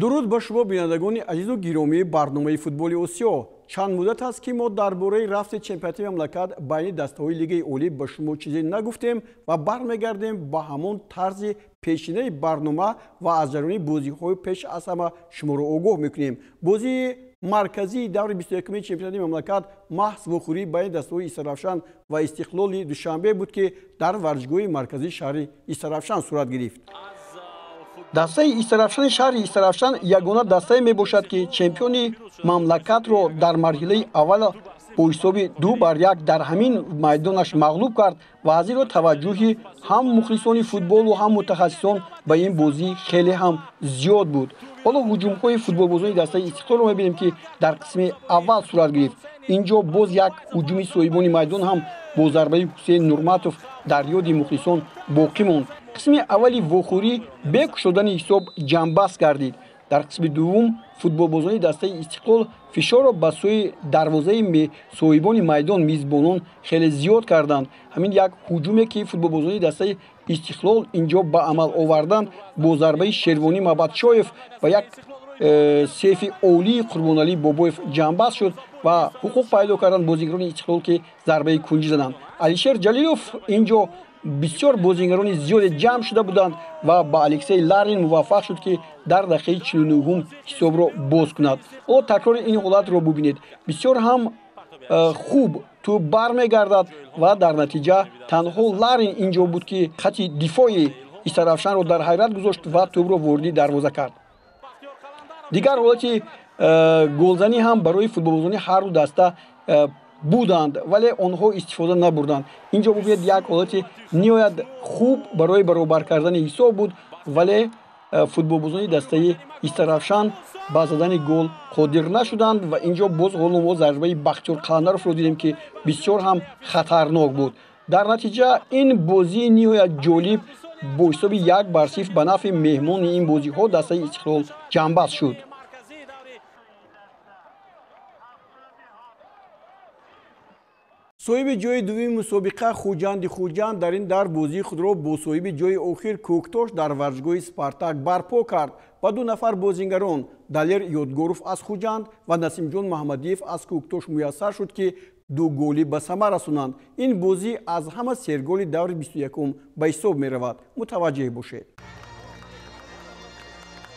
дуруд ба шумо бинандагони азизу гиромии барномаи футболи осиё. чанд муддат аст ки мо дар бораи рафти чемпионати мамлакат байни дастаҳои лигаи олӣ ба шумо чизе нагуфтем ва бармегардем ба ҳамон тарзи пешинаи барнома ва аз ҷараёни бозиҳои пеш аз ҳама шуморо огоҳ мекунем. бозии марказии даври 21-уми чемпионати мамлакат маҳз вохӯрии байни дастаҳои Истаравшан ва Истиқлоли душанбе буд ки дар варзишгоҳи марказии шаҳри Истаравшан сурат гирифт. дастаи Истаравшани шаҳри Истаравшан ягона дастае мебошад ки чемпиони мамлакатро дар марҳилаи аввал бо ҳисоби 2-1 дар ҳамин майдонаш мағлуб кард ва азиро таваҷҷӯҳи ҳам мухлисони футболу ҳам мутахассисон ба ин бозӣ хеле ҳам зиёд буд. ҳоло ҳуҷумҳои футболбозони дастаи Истиқлолро мебинем ки дар қисми аввал сурат гирифт. инҷо боз як ҳуҷуми соҳибони майдон ҳам бо зарбаи Ҳусейн Нурматов дар ёди мухлисон боқӣ монд. қисми аввали вохӯрӣ бе кушодани ҳисоб ҷамъбаст гардид. дар қисми дуввум футболбозони дастаи Истиқлол фишорро ба сӯи дарвозаи соҳибони майдон мизбонон хеле зиёд карданд. ҳамин як ҳуҷуме ки футболбозони дастаи Истиқлол инҷо ба амал оварданд бо зарбаи Шервонӣ Маҳбатшоев ва як сефи олии Қурбоналӣ Бобоев ҷамъбаст шуд ва ҳуқуқ пайдо карданд бозигарони Истиқлол ки зарбаи кунҷӣ заданд. Алишер Ҷалилов инҷо бисёр бозигарони зиёде ҷамъ шуда буданд ва ба Алексей Ларин муваффақ шуд ки дар дақиқаи 49-ум ҳисобро боз кунад. такрори ин ҳолатро бубинед. бисёр ҳам хуб тӯб бармегардад ва дар натиҷа танҳо Ларин инҷо буд ки хати дифои Истаравшанро дар ҳайрат гузошт ва тӯбро ворди дарвоза кард. дигар ҳолати голзанӣ ҳам барои футболбозони ҳарду даста буданд, вале онҳо истифода набурданд. инҷо бубинед як ҳолати ниҳоят хуб барои баробар кардани ҳисоб буд, вале футболбозони дастаи Истаравшан ба задани гол қодир нашуданд ва инҷо боз ҳоло мо зарбаи Бахтиёр Қаландаровро дидем ки бисёр ҳам хатарнок буд. дар натиҷа ин бозии ниҳоят ҷолиб бо ҳисоби 1-0 ба нафъи меҳмони ин бозиҳо дастаи Истиқлол ҷамъбаст шуд. соҳиби ҷои дуввими мусобиқа Хуҷанди Хуҷанд дар ин дар бозии худро бо соҳиби ҷои охир Кӯктош дар варзишгоҳи Спартак барпо кард. ба ду нафар бозингарон Далер Ёдгоров аз Хуҷанд ва Насимҷон Маҳмадиев аз Кӯктош муяссар шуд ки ду голи ба самар расонанд. ин бозӣ аз ҳама серголи даври 21-ум ба ҳисоб меравад. мутаваҷҷеҳ бошед.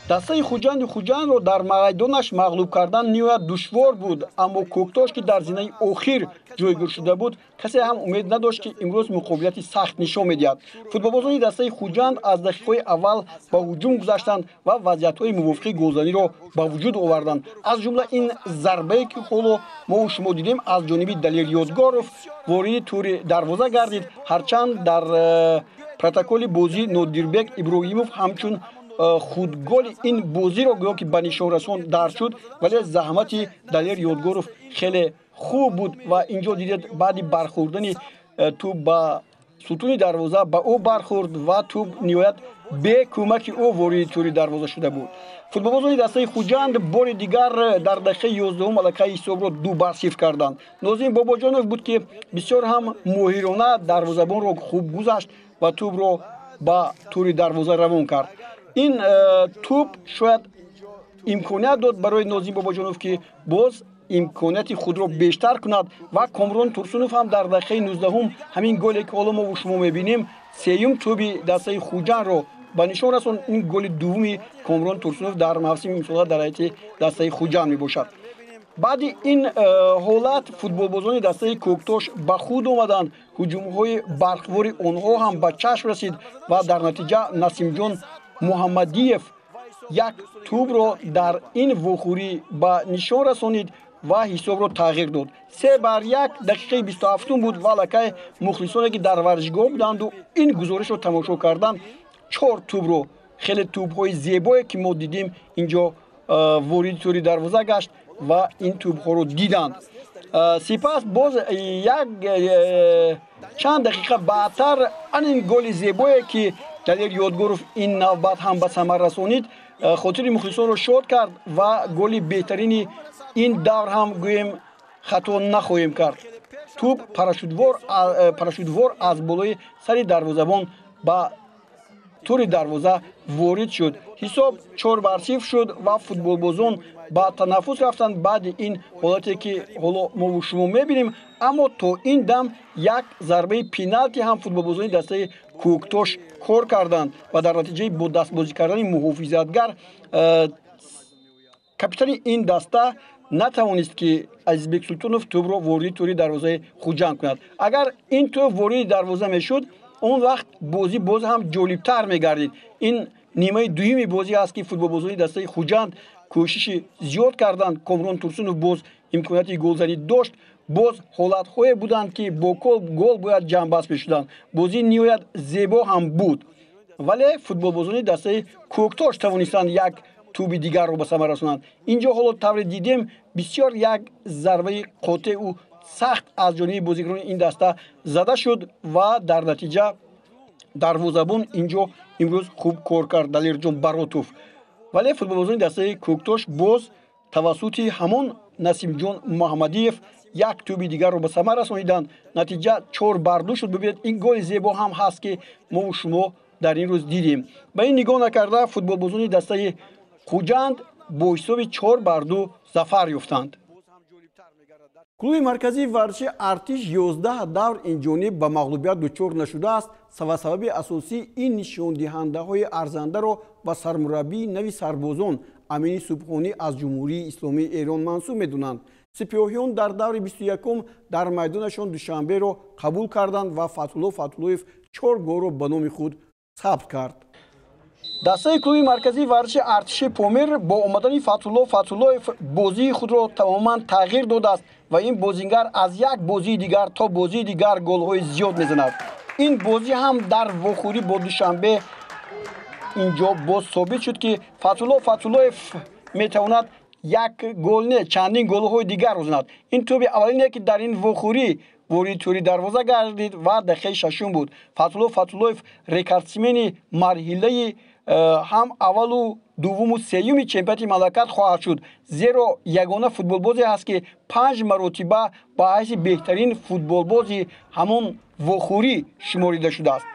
дастаи Хуҷанди Хуҷандро дар майдонаш мағлуб кардан ниҳоят душвор буд, аммо Кӯктош ки дар зинаи охир ҷойгир шуда буд, касе ҳам умед надошт ки имрӯз муқобилати сахт нишон медиҳад. футболбозони дастаи Хуҷанд аз дақиқаҳои аввал ба ҳуҷум гузаштанд ва вазъиятҳои мувофиқи голзаниро ба вуҷуд оварданд. аз ҷумла ин зарбае ки ҳоло мо шумо дидем аз ҷониби Далер Ёдгоров вориди тури дарвоза гардид, ҳарчанд дар протоколи бозӣ Нодирбек Иброҳимов ҳамчун худголи ин бозиро гӯё ки ба нишонрасон дар шуд, вале заҳмати Далер Ёдгоров хеле хуб буд ва инҷо дидед баъди бархӯрдани тӯб ба сутуни дарвоза ба ӯ бархӯрд ва тӯб ниҳоят бе кӯмаки ӯ вориди тури дарвоза шуда буд. футболбозони дастаи Хуҷанд бори дигар дар дақиқаи 11-ум аллакай ҳисобро 2-0 карданд. Нозим Бобоҷонов буд ки бисёр ҳам моҳирона дарвозабонро хуб гузашт ва тӯбро ба тури дарвоза равон кард. ин тӯб шояд имконият дод барои Нозим Бобоҷонов ки боз имконияти худро бештар кунад ва Комрон Турсунов ҳам дар дақиқаи 19-ум ҳамин голе ки ҳоло мо шумо мебинем сеюм тӯби дастаи Хуҷандро ба нишон расон. ин голи дуввуми Комрон Турсунов дар мавсими имсола дар ҳайати дастаи Хуҷанд мебошад. баъди ин ҳолат футболбозони дастаи Кӯктош ба худ омаданд. ҳуҷумҳои барқвори онҳо ҳам ба чашм расид ва дар натиҷа Насимҷон Муҳаммадиев як тӯбро дар ин вохӯрӣ ба нишон расонид ва ҳисобро тағйир дод. 3-1 дақиқаи 27 буд ва аллакай мухлисоне ки дар варзишгоҳ буданду ин гузоришро тамошо карданд 4 тӯбро хеле тӯбҳои зебое ки мо дидем инҷо вориди тури дарвоза гашт ва ин тӯбҳоро диданд. сипас боз як чанд дақиқа баъдтар анин голи зебое ки Далер Ёдгоров ин навбат ҳам ба самар расонид хотири мухлисонро шод кард ва голи беҳтарини ин давр ҳам гӯем хато нахоҳем кард. тӯб парашютвор аз болои сари дарвозабон ба тури дарвоза ворид шуд. ҳисоб 4-0 шуд ва футболбозон ба танаффус рафтанд. баъди ин ҳолате ки ҳоло мо шумо мебинем, аммо то ин дам як зарбаи пеналти ҳам футболбозони дастаи Кӯктош кор карданд ва дар натиҷаи бо дастбозӣ кардани муҳофизатгар капитани ин даста натавонист ки Азизбек Султонов тӯбро вориди тури дарвозаи Хуҷанд кунад. Агар ин тӯб вориди дарвоза мешуд, он вақт бозӣ боз ҳам ҷолибтар мегардид. ин нимаи дуюми бозӣ аст ки футболбозони дастаи Хуҷанд кӯшиши зиёд карданд. Комрон Турсунов боз имконияти голзанӣ дошт. боз ҳолатҳое буданд ки бо гол бояд ҷамъбаст мешуданд. бозӣ ниҳоят зебо ҳам буд, вале футболбозони дастаи Кӯктош тавонистанд як тӯби дигарро ба самар расонанд. инҷо ҳоло тавре дидем бисёр як зарбаи қотеъу сахт аз ҷониби бозигарони ин даста зада шуд ва дар натиҷа дарвозабон инҷо имрӯз хуб кор кард, Далерҷон Баротов. вале футболбозони дастаи Кӯктош боз тавассути ҳамон Насимҷон Муҳаммадиев як тӯби дигарро ба самар расониданд. натиҷа 4-2 шуд. бубинед ин голи зебо ҳам ҳаст ки мо шумо дар ин рӯз дидем. ба ин нигоҳ накарда футболбозони дастаи Хуҷанд бо ҳисоби 4-2 зафар ёфтанд. клуби марказии варзиши Артиш 11 давр инҷониб ба мағлубият дучор нашудааст. сабаби асосӣ ин нишондиҳандаҳои арзандаро ба сармураббии нави сарбозон Амини Субҳонӣ аз Ҷумҳурии Исломии Эрон мансуб медонанд. сипёҳиён дар даври 21 дар майдонашон душанберо қабул карданд ва Фатҳулло Фатҳуллоев 4 голро ба номи худ сабт кард. дастаи клуби марказии варзиши Артиши Помир бо омадани Фатҳулло Фатҳуллоев бозии худро тамоман тағйир додааст ва ин бозингар аз як бозии дигар то бозии дигар голҳои зиёд мезанад. ин бозӣ ҳам дар вохӯрӣ бо Душанбе инҷо боз собит шуд ки Фатҳулло Фатҳуллоев метавонад як гол не чандин голҳои дигар розанад. ин тӯби аввалине ки дар ин вохӯрӣ вориди тури дарвоза гардид ва дақиқаи шашум буд. Фатҳулло Фатҳуллоев рекордсмени марҳилаи ҳам аввалу дуввуму сеюми чемпионати мамлакат хоҳад шуд, зеро ягона футболбозе ҳаст ки 5 маротиба ба ҳайси беҳтарин футболбози ҳамон вохӯрӣ шуморида шудааст.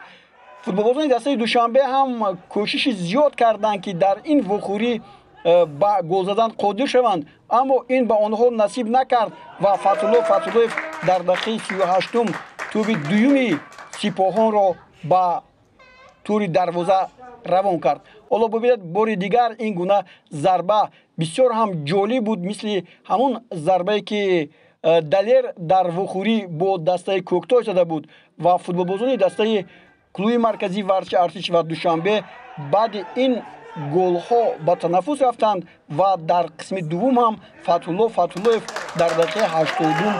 футболбозони дастаи Душанбе ҳам кӯшиши зиёд карданд ки дар ин вохӯрӣ ба гол задан қодир шаванд, аммо ин ба онҳо насиб накард ва Фатҳулло Фатҳуллоев дар дақиқаи 38 тӯби дуюми сипоҳонро ба тури дарвоза равон кард. ҳоло бубинед бори дигар ин гуна зарба бисёр ҳам ҷолиб буд, мисли ҳамон зарбае ки Далер дар вохӯрӣ бо дастаи Кӯктош зада буд ва футболбозони дастаи клуби марказии варзиши Артиш ва Душанбе баъди ин голҳо ба танаффус рафтанд ва дар қисми дуввум ҳам Фатҳулло Фатҳуллоев дар дақиқаи 80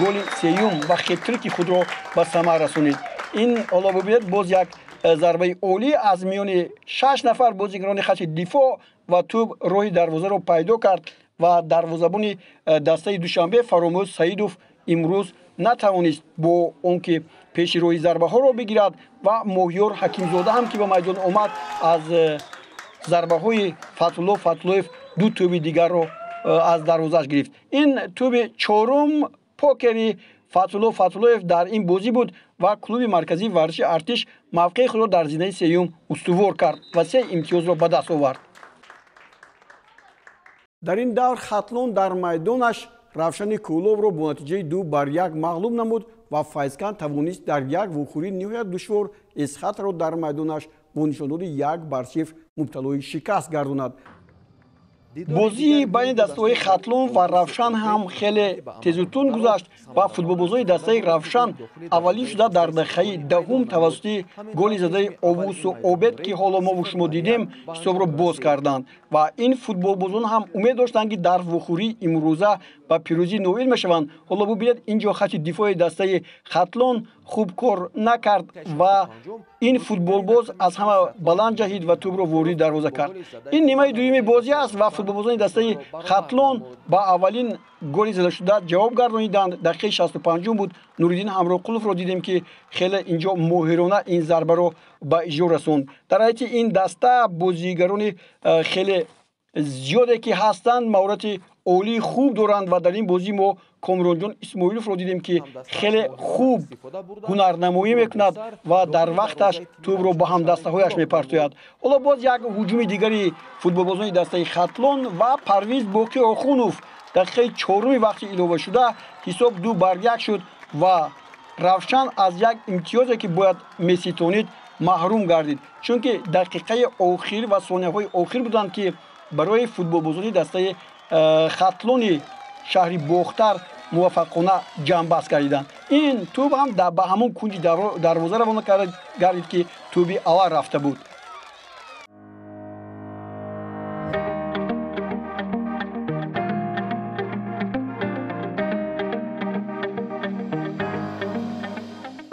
голи сеюм ва хетрики худро ба самар расонид. ин ҳоло бубинед боз як зарбаи олӣ аз миёни 6 нафар бозигарони хати дифоъ ва тӯб роҳи дарвозаро пайдо кард ва дарвозабони дастаи Душанбе Фаромӯз Саидов имрӯз натавонист бо он ки пеши роҳи зарбаҳоро бигирад ва Моҳиёр Ҳакимзода ҳам ки ба майдон омад аз зарбаҳои Фатҳулло Фатҳуллоев ду тӯби дигарро аз дарвозааш гирифт. ин тӯби чорум покери Фатҳулло Фатҳуллоев дар ин бозӣ буд ва клуби марказии варзиши Артиш мавқеи худро дар зинаи сеюм устувор кард ва 3 имтиёзро ба даст овард. дар ин давр Хатлон дар майдонаш Равшани Кӯловро бо натиҷаи 2-1 мағлуб намуд ва Файзкан тавонист дар як вохӯрии ниҳоят душвор Эсхатро дар майдонаш бо нишондоди 1-0 мубталои шикаст гардонад. бозии байни дастаҳои Хатлон ва Равшан ҳам хеле тезутун гузашт ва футболбозони дастаи Равшан аввалӣ шуда дар дақиқаи 10 тавассути голи задаи Овусу Обед ки ҳоло мо шумо дидем ҳисобро боз карданд ва ин футболбозон ҳам умед доштанд ки дар вохӯрии имрӯза ба пирӯзӣ ноил мешаванд. ҳоло бубинед инҷо хати дифои дастаи Хатлон хуб кор накард ва ин футболбоз аз ҳама баланд ҷаҳид ва тӯбро вориди дарвоза кард. ин нимаи дуюми бозӣ аст ва футболбозони дастаи Хатлон ба аввалин голи задашуда ҷавоб гардониданд. дақиқаи 65 буд. Нуриддин Ҳамроқуловро дидем ки хеле инҷо моҳирона ин зарбаро ба иҷро расонд. дар ҳайати ин даста бозигарони хеле зиёде ки ҳастанд маҳорати олии хуб доранд ва дар ин бозӣ мо Комронҷон Исмоиловро дидем, ки хеле хуб ҳунарнамоӣ мекунад ва дар вақташ тӯбро ба ҳамдастаҳояш мепартояд. Ҳоло боз як ҳуҷуми дигари футболбозони дастаи Хатлон ва Парвиз Боқӣ Охунов дақиқаи 4-уми вақти илова шуда ҳисоб 2-1 шуд ва Равшан аз як имтиёзе ки бояд меситонид маҳрум гардид, чунки дақиқаи охир ва сонияҳои охир буданд, ки барои футболбозони дастаи Хатлони шаҳри Бохтар муваффақона ҷамъбаст гардиданд. Ин тӯб ҳам ба ҳамон кунҷи дарвоза равона гардид, ки тӯби аввал рафта буд.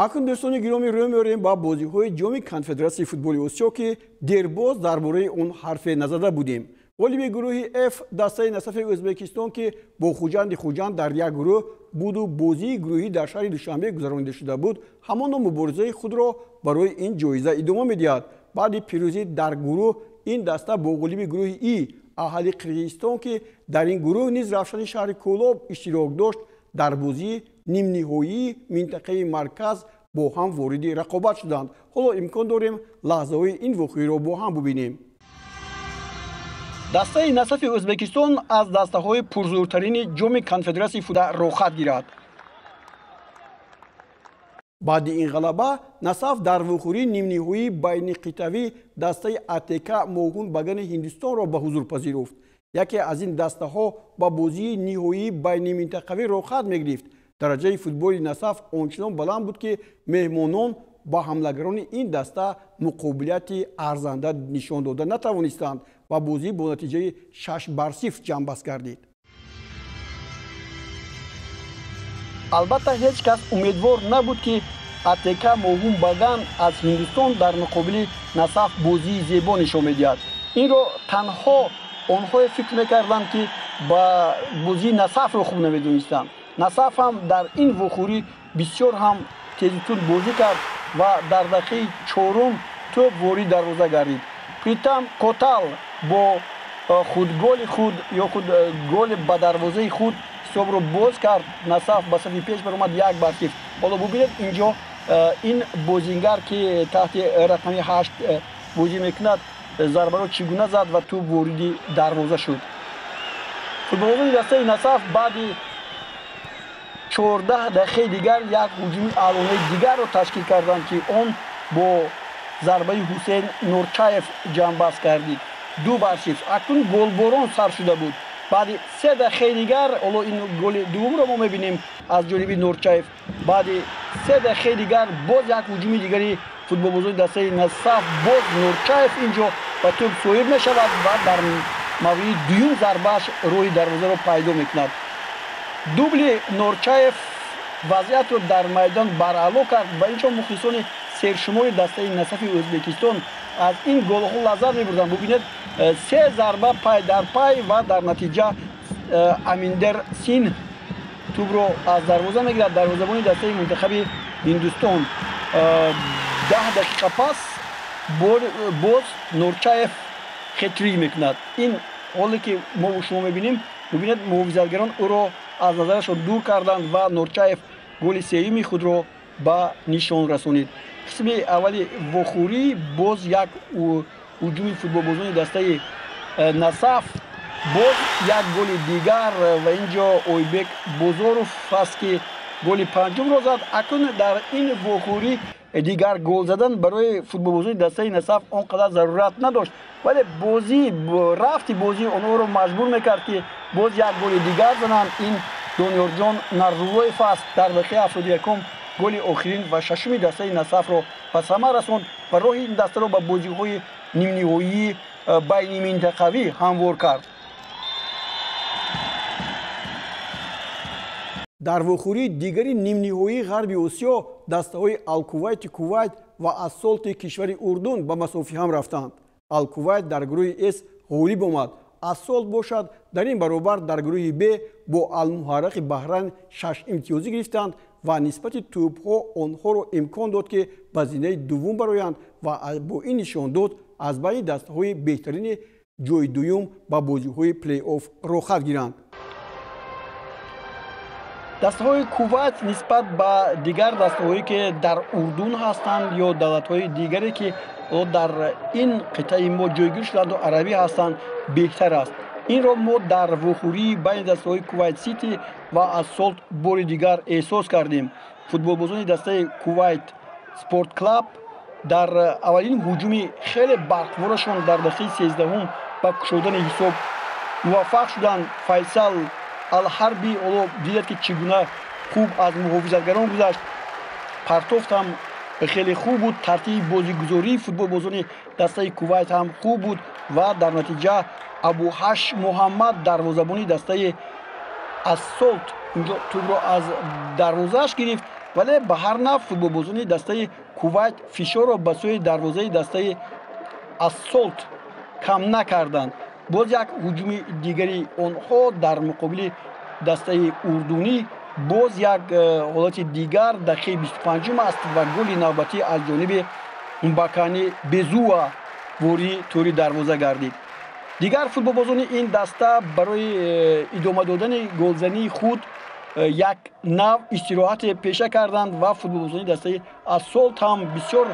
акун дӯстони гиромӣ рӯ меорем ба бозиҳои ҷоми конфедератсияи футболи Осиё, ки дербоз дар бораи он ҳарфе назада будем. ғолиби гурӯҳи F дастаи Насафи Ӯзбекистон, ки бо Хуҷанди Хуҷанд дар як гурӯҳ буду бозии гурӯҳӣ дар шаҳри Душанбе гузаронида шуда буд, ҳамоно муборизаи худро барои ин ҷоиза идома медиҳад. баъди пирӯзӣ дар гурӯҳ ин даста бо ғолиби гурӯҳи И аҳали Қирғизистон, ки дар ин гурӯҳ низ Равшани шаҳри Кӯлоб иштирок дошт, дар бозии нимниҳоии минтақаи марказ бо ҳам вориди рақобат шуданд. ҳоло имкон дорем лаҳзаҳои ин воқеаро бо ҳам бубинем. дастаи Насафи Ӯзбекистон аз дастаҳои пурзӯртарини ҷоми конфедератсияи футбол рохат гирад. баъди ин ғалаба Насаф дар вухӯрии нимниҳоии байниқитавӣ дастаи АТК Моҳун Багани Ҳиндустонро ба ҳузур пазируфт. яке аз ин дастаҳо ба бозии ниҳоии байниминтақавӣ рохат мегирифт. дараҷаи футболи Насаф ончунон баланд буд, ки меҳмонон ба ҳамлагарони ин даста муқобилияти арзанда нишон дода натавонистанд ва бозӣ бо натиҷаи 6-0 ҷамъбаст гардид. албатта ҳеҷ кас умедвор набуд, ки АТК Моҳун Баган аз Ҳиндустон дар муқобили Насаф бозии зебо нишон медиҳад. инро танҳо онҳое фикр мекарданд, ки ба бозии Насафро хуб намедонистанд. Насаф ҳам дар ин вухӯрӣ бисёр ҳам тезутун бозӣ кард ва дар дақиқаи 4 тӯб ворид дарвоза гардид. Притам Котал бо худголи худ ё худ голи ба дарвозаи худ ҳисобро боз кард. Насаф ба сафи пеш баромад 1-0. ҳоло бубинед инҷо ин бозингар, ки таҳти рақами 8 бозӣ мекунад, зарбаро чӣ гуна зад ва тӯб вориди дарвоза шуд. футболбозони дастаи Насаф баъди 14 дақиқаи дигар як ҳуҷуми аълонаи дигарро ташкил карданд, ки он бо зарбаи Ҳусейн Нурчаев ҷамъбаст гардид. 2-0. акнун голборон сар шуда буд. баъди 3 дақиқаи дигар, ҳоло ин голи дуввумро мо мебинем аз ҷониби Нурчаев. баъди 3 дақиқаи дигар боз як ҳуҷуми дигари футболбозони дастаи Насаф, боз Нурчаев инҷо ба тӯб соҳиб мешавад ва дар мавъиди дуюм зарбааш роҳи дарвозаро пайдо мекунад. дубли Нурчаев вазъиятро дар майдон баръало кард ва инчо мухлисони сершумори дастаи Насафи Ӯзбекистон аз ин голҳо лаззат мебурданд. бубинед 3 зарба пай дар пай ва дар натиҷа Аминдер Син тӯбро аз дарвоза мегирад. дарвозабони дастаи мунтахаби Ҳиндустон 10 дақиқа пас боз Нурчаев хетрик мекунад. ин ҳоле ки мо шумо мебинем, бубинед муҳофизатгарон ӯро аз назарашон дур карданд ва Нурчаев голи сеюми худро ба нишон расонид. қисми аввали вохӯрӣ боз як ҳуҷуми футболбозони дастаи Насаф, боз як голи дигар ва инҷо Ойбек Бозоров аст, ки голи панҷумро зад. акнун дар ин вохӯрӣ дигар гол задан барои футболбозони дастаи Насаф он қадар зарурат надошт, вале бозӣ рафти бозӣ онҳоро маҷбур мекард, ки боз як голи дигар зананд. ин Дониёрҷон Нарзуллоев аст. дар дақиқаи 71 голи охирин ва шашуми дастаи Насафро ба самар расонд ва роҳи ин дастаро ба бозиҳои нимниҳоии байниминтақавӣ ҳамвор кард. дар вохӯрии дигари нимниҳоии ғарби Осиё дастаҳои Алкувайти Кувайт ва Ассолти кишвари Урдун ба масофи ҳам рафтанд. Алкувайт дар гурӯҳи С ғолиб омад. Ассолт бошад дар ин баробар дар гурӯҳи Б бо Алмуҳаррақи Баҳрайн 6 имтиёзӣ гирифтанд ва нисбати тӯбҳо онҳоро имкон дод, ки ба зинаи дуввум бароянд ва бо ин нишон дод аз байни дастаҳои беҳтарини ҷои дуюм ба бозиҳои плей-офф рохат гиранд. дастаҳои Кувайт нисбат ба дигар дастаҳое ки дар Урдун ҳастанд ё давлатҳои дигаре ки дар ин қитъаи мо ҷойгир шуданду арабӣ ҳастанд беҳтар аст. Инро мо дар вохӯрии байни дастаҳои Кувайт Сити ва Ассолт бори дигар эҳсос кардем. Футболбозони дастаи Кувайт Спорт Клаб дар аввалин ҳуҷуми хеле барқворашон дар дақиқаи 13 ба кушодани ҳисоб муваффақ шуданд. Файсал Алҳарби дидед ки чӣ гуна хуб аз муҳофизатгарон гузашт. Партофт ҳам хеле хуб буд, тартиби бозигузории футболбозони дастаи Кувайт ҳам хуб буд ва дар натиҷа Абухаш Муҳаммад дарвозабони дастаи Ассолт инҷо тӯбро аз дарвозааш гирифт, вале ба ҳар нав футболбозони дастаи Кувайт фишорро ба сӯи дарвозаи дастаи Ассолт кам накарданд. боз як ҳуҷуми дигари онҳо дар муқобили дастаи урдунӣ, боз як ҳолати дигар дақиқаи 25 аст ва голи навбатӣ аз ҷониби Бакани Безуа вории тӯри дарвоза гардид. дигар футболбозони ин даста барои идома додани голзании худ як нав истироҳате пеша карданд ва футболбозони дастаи Ассолт ҳам бисёр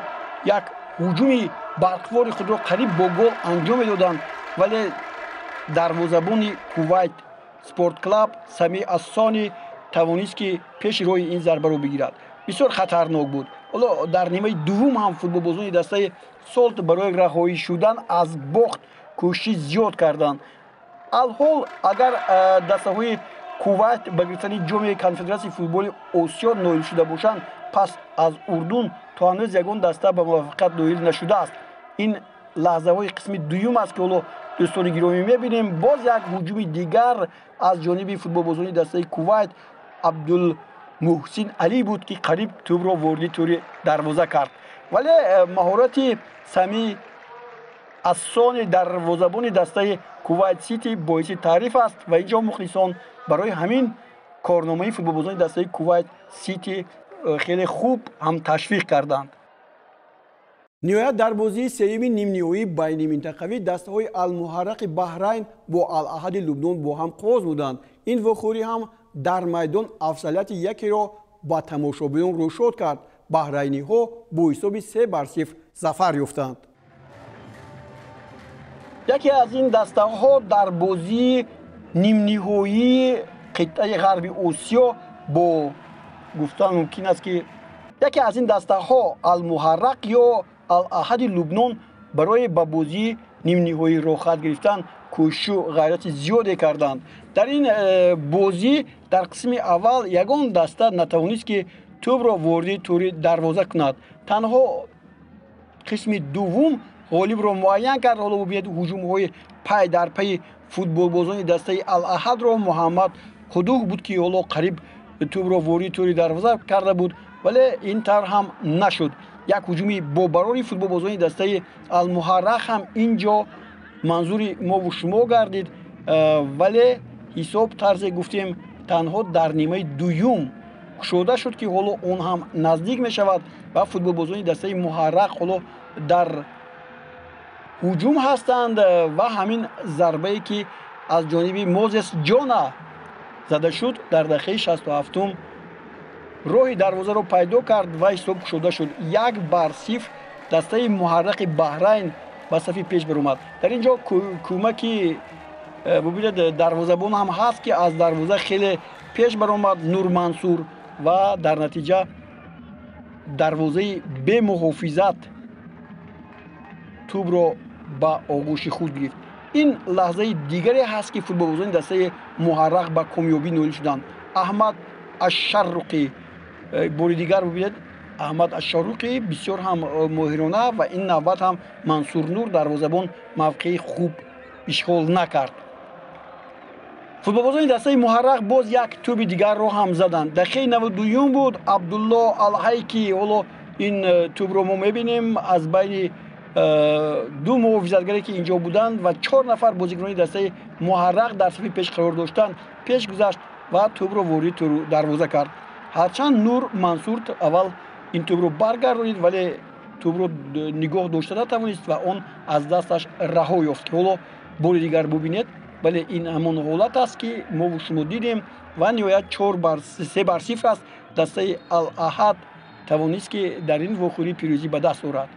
як ҳуҷуми барқвори худро қариб бо гол анҷом медоданд, вале дарвозабони Кувайт Спорт Клаб Сами Ассони тавонист ки пеши роҳи ин зарбаро бигирад. Бисёр хатарнок буд. ҳоло дар нимаи дуввум ҳам футболбозони дастаи Солт барои раҳоӣ шудан аз бохт кӯшиши зиёд карданд. алҳол агар дастаҳои Кувайт ба гирифтани ҷоми конфедератсияи футболи Осиё ноил шуда бошанд, пас аз Урдун то ҳанӯз ягон даста ба муваффақият ноил нашудааст. ин лаҳзаҳои қисми дуюм аст ки ҳоло дӯстони гиромӣ мебинем. боз як ҳуҷуми дигар аз ҷониби футболбозони дастаи Кувайт Абдулмуҳсин Алӣ буд ки қариб тӯбро ворди тӯри дарвоза кард, вале маҳорати Сами Ассони дарвозабони дастаи Кувайт Сити боиси таъриф аст ва инҷо мухлисон барои ҳамин корномаи футболбозони дастаи Кувайт Сити хеле хуб ҳам ташвиқ карданд. ниҳоят дар бозии сеюми нимниҳоӣ байниминтақавӣ дастаҳои Алмуҳаррақи Баҳрайн бо Алаҳади Лубнон бо ҳам қоз буданд. ин вохӯрӣ ҳам дар майдон афзалияти якеро ба тамошобинон рӯшод кард. баҳрайниҳо бо ҳисоби 3-0 зафар ёфтанд. яке аз ин дастаҳо дар бозии нимниҳоии қитъаи ғарби Осиё бо гуфтан мумкин аст ки яке аз ин дастаҳо Алмуҳаррақ ё Алаҳади Лубнон барои ба бозии нимниҳоӣ рохат гирифтан кӯшишу ғайрати зиёде карданд. дар ин бозӣ дар қисми аввал ягон даста натавонист ки тӯбро ворди тӯри дарвоза кунад. танҳо қисми дуввум ғолибро муайян кард. ҳоло бубинед ҳуҷумҳои пай дар пайи футболбозони дастаи Алаҳадро Муҳаммад Қудух буд ки ҳоло қариб тӯбро ворди тӯри дарвоза карда буд, вале ин тавр ҳам нашуд. як ҳуҷуми бобарони футболбозони дастаи Алмуҳаррақ ҳам инҷо манзури мову шумо гардид, вале ҳисоб тарзе гуфтем танҳо дар нимаи дуюм кушода шуд ки ҳоло он ҳам наздик мешавад ва футболбозони дастаи Муҳаррақ ҳоло дар ҳуҷум ҳастанд ва ҳамин зарбае ки аз ҷониби Мозес Ҷона зада шуд дар дақиқаи 67 роҳи дарвозаро пайдо кард ва ҳисоб кушода шуд. 1-0 дастаи Муҳаррақи Баҳрайн ба сафи пеш баромад. дар ин ҷо кӯмаки бубинед дарвозабон ҳам ҳаст ки аз дарвоза хеле пеш баромад Нур Мансур ва дар натиҷа дарвозаи бемуҳофизат тӯбро ба оғӯши худ гирифт. ин лаҳзаи дигаре ҳаст ки футболбозони дастаи Муҳаррақ ба комёбӣ ноил шуданд. Аҳмад Ашшаруқӣ бори дигар бубинед Аҳмад Ашшаруқӣ бисёр ҳам моҳирона ва ин навбат ҳам Мансур Нур дарвозабон мавқеи хуб ишғол накард. футболбозони дастаи Муҳаррақ боз як тӯби дигарро ҳам заданд. дақиқаи 92 буд. Абдулло Алҳайки ҳоло ин тӯбро мо мебинем аз байни ду муҳофизатгаре ки инҷо буданд ва 4 нафар бозигарони дастаи Муҳаррақ дар сафи пеш қарор доштанд пеш гузашт ва тӯбро ворди дарвоза кард. ҳарчанд Нур Мансур аввал ин тӯбро баргардонид, вале тӯбро нигоҳ дошта натавонист ва он аз дасташ раҳо ёфт. ҳоло бори дигар бубинед бале ин ҳамон ҳолат аст ки мо шумо дидем ва ниҳоят 3-0 аст дастаи Ал-Аҳад тавонист ки дар ин вохӯрӣ пирӯзӣ ба даст орад.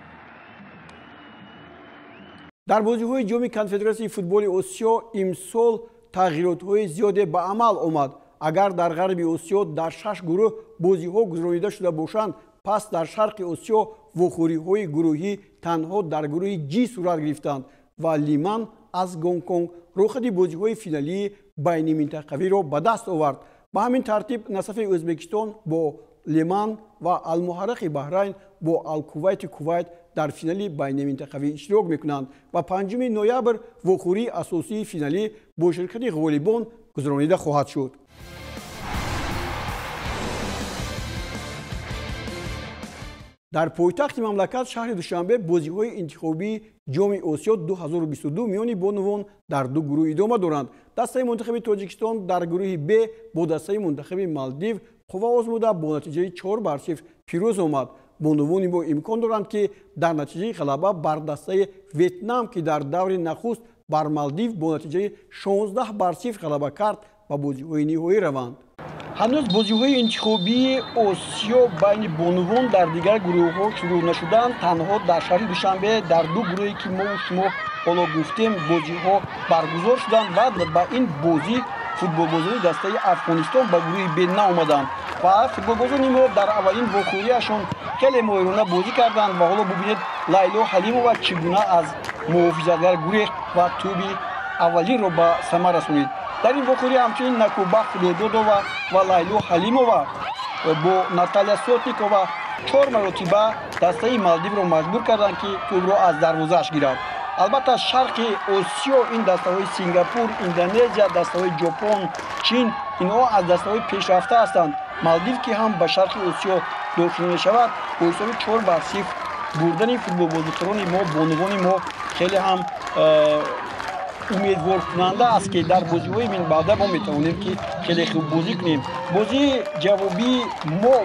дар бозиҳои ҷоми конфедератсияи футболи осиё имсол тағйиротҳои зиёде ба амал омад. агар дар ғарби осиё дар 6 гурӯҳ бозиҳо гузаронида шуда бошанд, пас дар шарқи осиё вохӯриҳои гурӯҳӣ танҳо дар гурӯҳи Ҷ сурат гирифтанд ва Лиман аз Гонконг рӯйхати бозиҳои финалии байниминтақавиро ба даст овард. ба ҳамин тартиб Насафи Ӯзбекистон бо Лиман ва Алмуҳаррақи Баҳрайн бо Алкувайти Кувайт дар финали байниминтақавӣ иштирок мекунанд ва 5 ноябр вохӯрии асосии финалӣ бо ширкати ғолибон гузаронида хоҳад шуд. дар пойтахти мамлакат шаҳри Душанбе бозиҳои интихобии ҷоми Осиё 2022 миёни бонувон дар ду гурӯҳ идома доранд. дастаи мунтахаби Тоҷикистон дар гурӯҳи Б бо дастаи мунтахаби Малдив қувва озмуда бо натиҷаи 4-0 пирӯз омад. бонувони мо имкон доранд ки дар натиҷаи ғалаба бар дастаи Ветнам ки дар даври нахуст бар Малдив бо натиҷаи 16-0 ғалаба кард ба бозиҳои ниҳоӣ раванд. ҳанӯз бозиҳои интихобии Осиё байни бонувон дар дигар гурӯҳҳо шурӯъ нашуданд. танҳо дар шаҳри Душанбе дар ду гурӯҳе ки мо шумо ҳоло гуфтем бозиҳо баргузор шуданд ва ба ин бозӣ футболбозони дастаи Афғонистон ба гурӯҳи Б наомаданд ва футболбозони мо дар аввалин вохӯриашон хеле моҳирона бозӣ карданд ва ҳоло бубинед Лайло Ҳалимова чӣ гуна аз муҳофизатгар гурехт ва тӯби аввалинро ба самар расонид. дар ин вохӯрӣ ҳамчунин Накубах Худододова ва Лайло Ҳалимова бо Наталия Сотникова 4 маротиба дастаи Малдивро маҷбур карданд ки тӯбро аз дарвозааш гирад. албатта шарқи Осиё ин дастаҳои Сингапур, Индонезия, дастаҳои Ҷопон, Чин инҳо аз дастаҳои пешрафта ҳастанд. Малдив ки ҳам ба шарқи Осиё дохил мешавад бо ҳисоби 4-0 бурдани футболбозиқарони мо бонувони мо хеле ҳам умедворкунанда аст ки дар бозиҳои минбаъда мо метавонем ки хеле хуб бозӣ кунем. бозии ҷавобии мо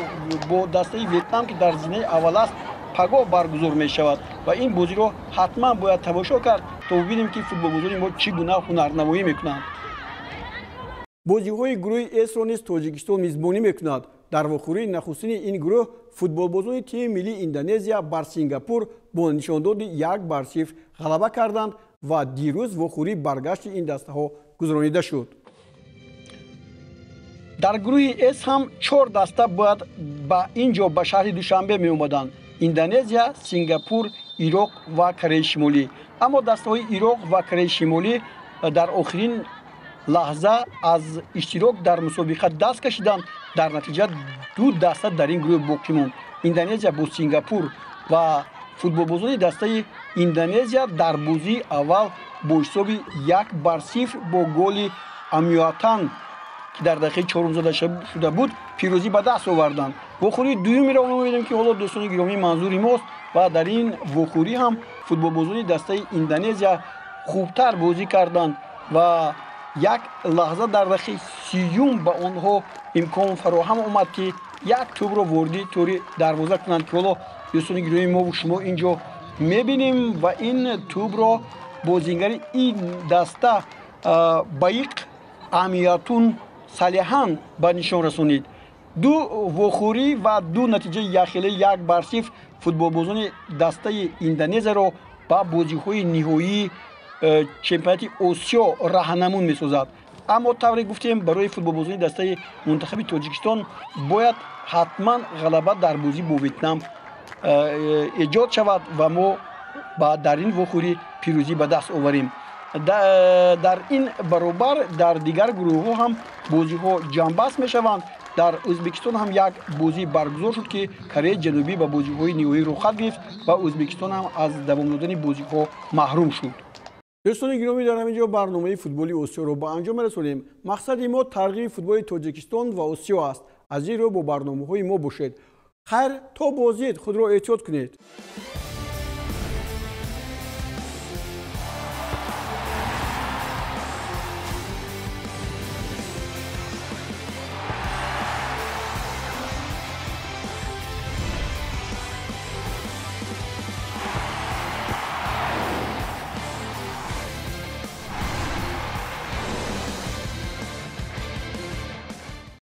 бо дастаи Ветнам ки дар зинаи аввал аст пагоҳ баргузор мешавад ва ин бозиро ҳатман бояд тамошо кард то бибинем ки футболбозони мо чӣ гуна ҳунарнамоӣ мекунанд. бозиҳои гурӯҳи С-ро низ Тоҷикистон мизбонӣ мекунад. дар вохӯрии нахустини ин гурӯҳ футболбозони тими миллии Индонезия бар Сингапур бо нишондоди 1-0 ғалаба карданд ва дирӯз вохӯрии баргашти ин дастаҳо гузаронида шуд. дар гурӯҳи С ҳам 4 даста бояд ба ин ҷо ба шаҳри Душанбе меомаданд: Индонезия, Сингапур, Ироқ ва Кореяи Шимолӣ. аммо дастаҳои Ироқ ва Кореяи Шимолӣ дар охирин лаҳза аз иштирок дар мусобиқа даст кашиданд. дар натиҷа 2 даста дар ин гурӯҳ боқӣ монд. Индонезия бо Сингапур ва футболбозони дастаи Индонезия дар бозии аввал бо ҳисоби 1-0 бо голи Амиёатан ки дар дақиқаи 4 зада шуда буд пирӯзӣ ба даст оварданд. вохӯрии дуюмиро мо мебинем ки ҳоло дӯстони гиромӣ манзури мост ва дар ин вохӯрӣ ҳам футболбозони дастаи Индонезия хубтар бозӣ карданд ва як лаҳза дар дақиқаи 30 ба онҳо имкон фароҳам омад ки як тӯбро ворди тӯри дарвоза кунанд ки ҳоло дӯстони гиромӣ мо шумо ин ҷо мебинем ва ин тӯбро бозингари ин даста Баиқ Амиятун Салиҳан ба нишон расонид. 2 вохӯрӣ ва 2 натиҷаи яхеле 1-0 футболбозони дастаи Индонезияро ба бозиҳои ниҳоии чемпионати Осиё раҳнамун месозад. аммо тавре гуфтем барои футболбозони дастаи мунтахаби Тоҷикистон бояд ҳатман ғалаба дар бозӣ бо Ветнам эҷод шавад ва мо дар ин вохӯрӣ пирӯзӣ ба даст оварем. дар ин баробар дар дигар гурӯҳҳо ҳам бозиҳо ҷамъбаст мешаванд. дар Ӯзбекистон ҳам як бозӣ баргузор шуд ки Кореяи Ҷанубӣ ба бозиҳои ниҳоӣ рухсат гирифт ва Ӯзбекистон ҳам аз давом додани бозиҳо маҳрум шуд. дӯстони гиромӣ, дар ҳамин ҷо барномаи футболи Осиёро ба анҷом расонем. мақсади мо тарғиби футболи Тоҷикистон ва Осиё аст. аз ин рӯ бо барномаҳои мо бошед. хайр, то бозид, худро эҳтиёт кунед.